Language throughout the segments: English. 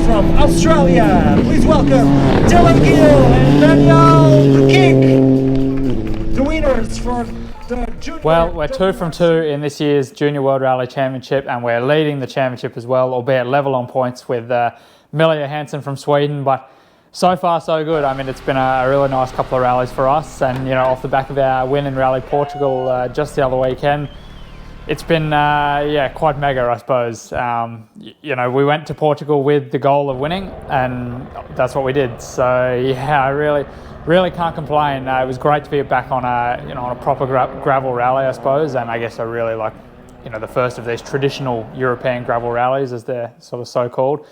from Australia. Please welcome Dylan Gill and Daniel Brkic, the winners for the Junior. Well, we're 2 from 2 in this year's Junior World Rally Championship, and we're leading the championship as well, albeit level on points with Mille Johansson from Sweden. But so far, so good. I mean, it's been a really nice couple of rallies for us, and off the back of our win in Rally Portugal just the other weekend, it's been quite mega, I suppose. We went to Portugal with the goal of winning, and that's what we did. So I really can't complain. It was great to be back on a proper gravel rally, I suppose, and I guess I really like the first of these traditional European gravel rallies, as they're sort of so called.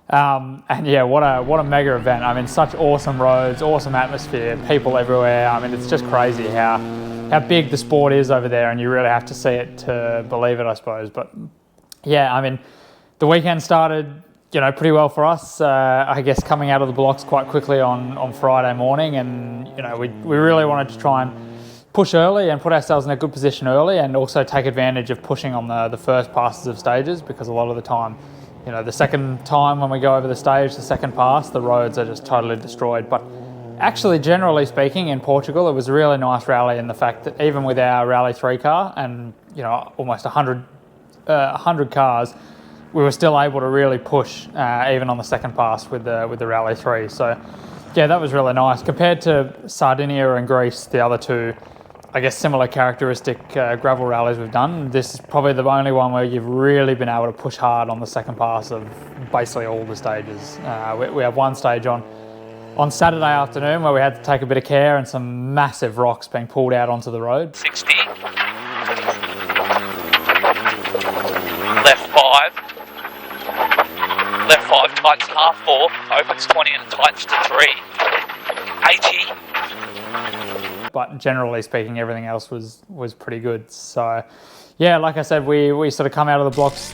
What a mega event. I mean, such awesome roads, awesome atmosphere, people everywhere. I mean, it's just crazy how big the sport is over there, and you really have to see it to believe it, I suppose. But yeah, I mean, the weekend started pretty well for us. I guess coming out of the blocks quite quickly on Friday morning, and we really wanted to try and push early and put ourselves in a good position early, and also take advantage of pushing on the first passes of stages, because a lot of the time, the second time when we go over the stage, the second pass, the roads are just totally destroyed. But actually, generally speaking, in Portugal, it was a really nice rally in the fact that even with our Rally 3 car and almost 100 cars, we were still able to really push even on the second pass with the Rally 3. So yeah, that was really nice. Compared to Sardinia and Greece, the other two, I guess, similar characteristic gravel rallies we've done, this is probably the only one where you've really been able to push hard on the second pass of basically all the stages. We have one stage on Saturday afternoon where we had to take a bit of care, and some massive rocks being pulled out onto the road. 60. Left 5. Left 5 tightens half 4, opens 20 and tightens to 3. 80. But generally speaking, everything else was pretty good. So yeah, like I said, we sort of come out of the blocks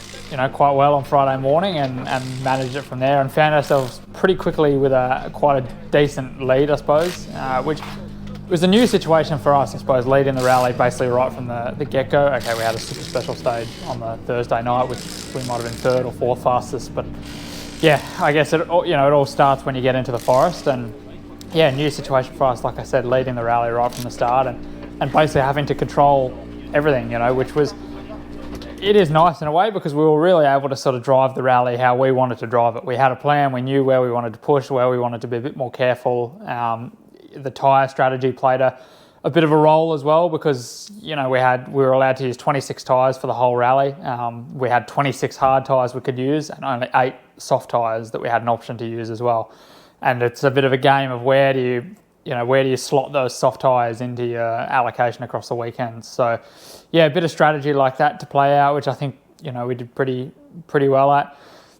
quite well on Friday morning, and managed it from there, and found ourselves pretty quickly with quite a decent lead, I suppose, which was a new situation for us, I suppose, leading the rally basically right from the get-go. Okay, we had a super special stage on the Thursday night, which we might have been 3rd or 4th fastest, but yeah, I guess it all starts when you get into the forest, and yeah, new situation for us, like I said, leading the rally right from the start, and basically having to control everything, which it is nice in a way, because we were really able to sort of drive the rally how we wanted to drive it. We had a plan, we knew where we wanted to push, where we wanted to be a bit more careful. The tyre strategy played a bit of a role as well, because we were allowed to use 26 tyres for the whole rally. We had 26 hard tyres we could use, and only 8 soft tyres that we had an option to use as well. And it's a bit of a game of where do you slot those soft tyres into your allocation across the weekend. So yeah, a bit of strategy like that to play out, which I think we did pretty well at.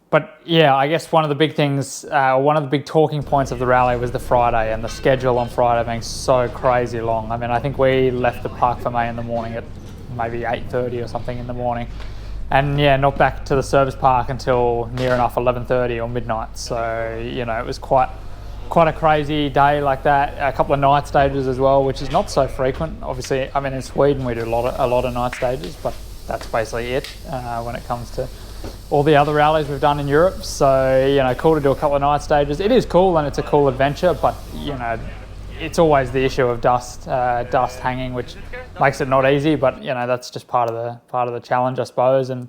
But yeah, I guess one of the big things, one of the big talking points of the rally was the Friday, and the schedule on Friday being so crazy long. I mean, I think we left the Parc Fermé in the morning at maybe 8:30 or something in the morning, and yeah, not back to the service park until near enough 11:30 or midnight. So it was quite a crazy day like that. A couple of night stages as well, which is not so frequent. Obviously, I mean, in Sweden we do a lot of night stages, but that's basically it when it comes to all the other rallies we've done in Europe. So cool to do a couple of night stages. It is cool, and it's a cool adventure, but it's always the issue of dust hanging, which makes it not easy. But that's just part of the challenge, I suppose. And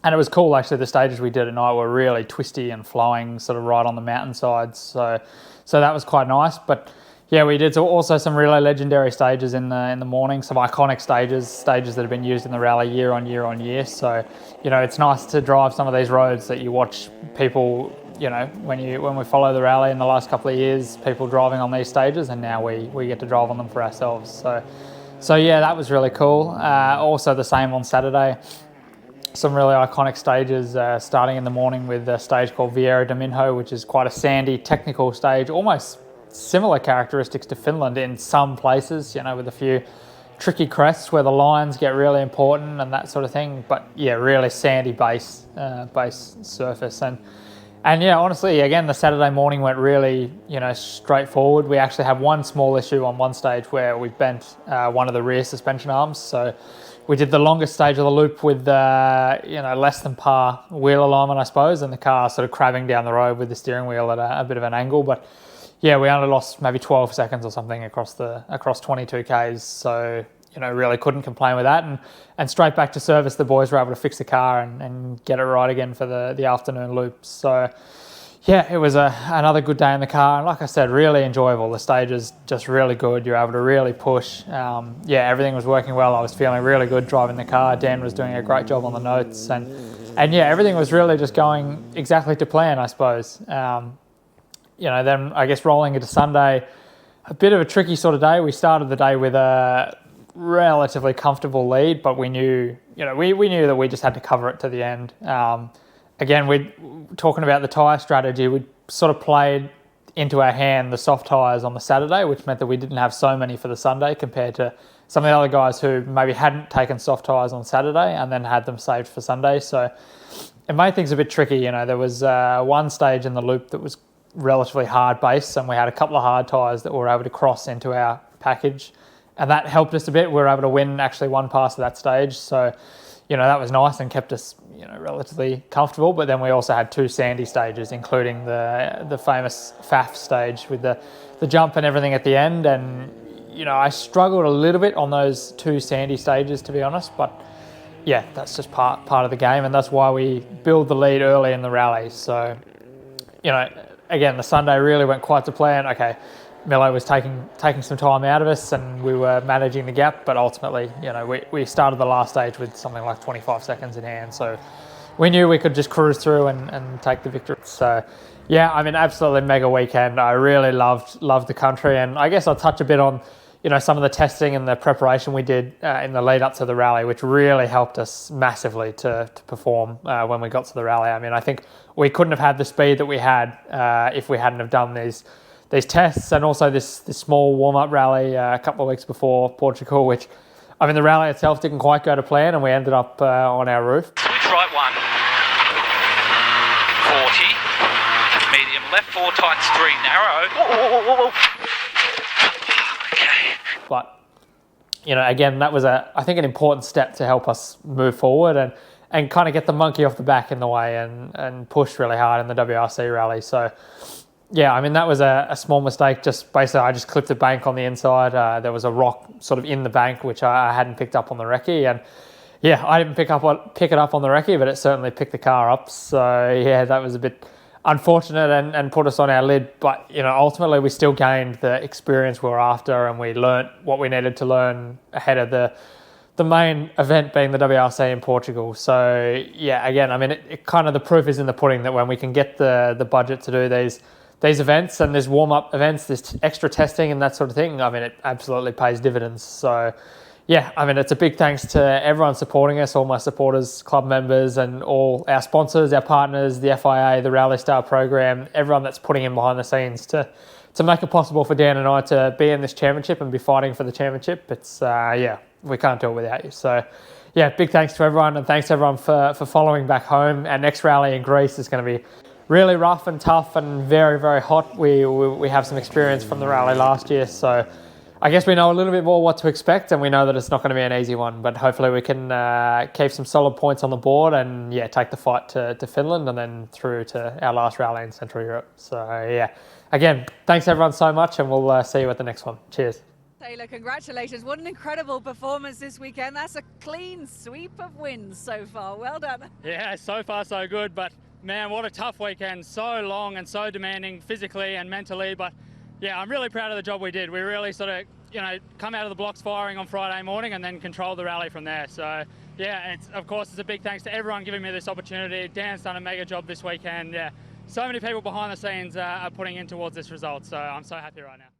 it was cool, actually. The stages we did at night were really twisty and flowing, sort of right on the mountainsides. So that was quite nice. But yeah, we did also some really legendary stages in the morning, some iconic stages that have been used in the rally year on year. So it's nice to drive some of these roads that you watch people, when we follow the rally in the last couple of years, people driving on these stages, and now we get to drive on them for ourselves. So yeah, that was really cool. Also the same on Saturday. Some really iconic stages, starting in the morning with a stage called Vieira de Minho, which is quite a sandy, technical stage, almost similar characteristics to Finland in some places, with a few tricky crests where the lines get really important and that sort of thing. But yeah, really sandy base surface. And yeah, honestly, again, the Saturday morning went really, straightforward. We actually have one small issue on one stage where we bent one of the rear suspension arms. So we did the longest stage of the loop with less than par wheel alignment, I suppose, and the car sort of crabbing down the road with the steering wheel at a bit of an angle. But yeah, we only lost maybe 12 seconds or something across 22 Ks. So, really couldn't complain with that. And straight back to service, the boys were able to fix the car and get it right again for the afternoon loop. So yeah, it was another good day in the car. And like I said, really enjoyable. The stage is just really good. You're able to really push. Everything was working well. I was feeling really good driving the car. Dan was doing a great job on the notes. And yeah, everything was really just going exactly to plan, I suppose. Then I guess rolling into Sunday, a bit of a tricky sort of day. We started the day with a relatively comfortable lead, but we knew that we just had to cover it to the end. Again, we're talking about the tyre strategy. We sort of played into our hand the soft tyres on the Saturday, which meant that we didn't have so many for the Sunday compared to some of the other guys who maybe hadn't taken soft tyres on Saturday and then had them saved for Sunday. So it made things a bit tricky. There was one stage in the loop that was relatively hard base, and we had a couple of hard tyres that we were able to cross into our package, and that helped us a bit. We were able to win actually one pass of that stage. So that was nice and kept us, relatively comfortable. But then we also had two sandy stages, including the famous FAF stage with the jump and everything at the end. And, I struggled a little bit on those two sandy stages, to be honest. But yeah, that's just part of the game. And that's why we build the lead early in the rally. So, again, the Sunday really went quite to plan. Okay, Milo was taking some time out of us and we were managing the gap, but ultimately, we started the last stage with something like 25 seconds in hand. So we knew we could just cruise through and take the victory. So yeah, absolutely mega weekend. I really loved the country, and I guess I'll touch a bit on, some of the testing and the preparation we did in the lead up to the rally, which really helped us massively to perform when we got to the rally. I think we couldn't have had the speed that we had if we hadn't have done these tests, and also this small warm-up rally a couple of weeks before Portugal, which, the rally itself didn't quite go to plan, and we ended up on our roof. Switch right 1. 40. Medium left 4 tights 3 narrow. Okay. But, again, that was I think an important step to help us move forward and kind of get the monkey off the back in the way and push really hard in the WRC rally. So yeah, that was a small mistake. I just clipped a bank on the inside. There was a rock sort of in the bank, which I hadn't picked up on the recce. And yeah, I didn't pick it up on the recce, but it certainly picked the car up. So yeah, that was a bit unfortunate and put us on our lid. But, ultimately we still gained the experience we were after, and we learnt what we needed to learn ahead of the main event being the WRC in Portugal. So yeah, again, it kind of, the proof is in the pudding that when we can get the budget to do these events and there's warm-up events, there's extra testing and that sort of thing, it absolutely pays dividends. So yeah, it's a big thanks to everyone supporting us, all my supporters, club members, and all our sponsors, our partners, the FIA, the Rally Star program, everyone that's putting in behind the scenes to make it possible for Dan and I to be in this championship and be fighting for the championship. It's, we can't do it without you. So yeah, big thanks to everyone, and thanks to everyone for following back home. Our next rally in Greece is going to be really rough and tough and very, very hot. We have some experience from the rally last year, so I guess we know a little bit more what to expect, and we know that it's not going to be an easy one, but hopefully we can keep some solid points on the board and yeah, take the fight to Finland and then through to our last rally in Central Europe. So yeah, again, thanks everyone so much, and we'll see you at the next one. Cheers. Taylor, congratulations. What an incredible performance this weekend. That's a clean sweep of wins so far. Well done. Yeah, so far so good, but man, what a tough weekend. So long and so demanding physically and mentally, but yeah, I'm really proud of the job we did. We really sort of, come out of the blocks firing on Friday morning and then control the rally from there. So yeah, of course, it's a big thanks to everyone giving me this opportunity. Dan's done a mega job this weekend. Yeah, so many people behind the scenes are putting in towards this result. So I'm so happy right now.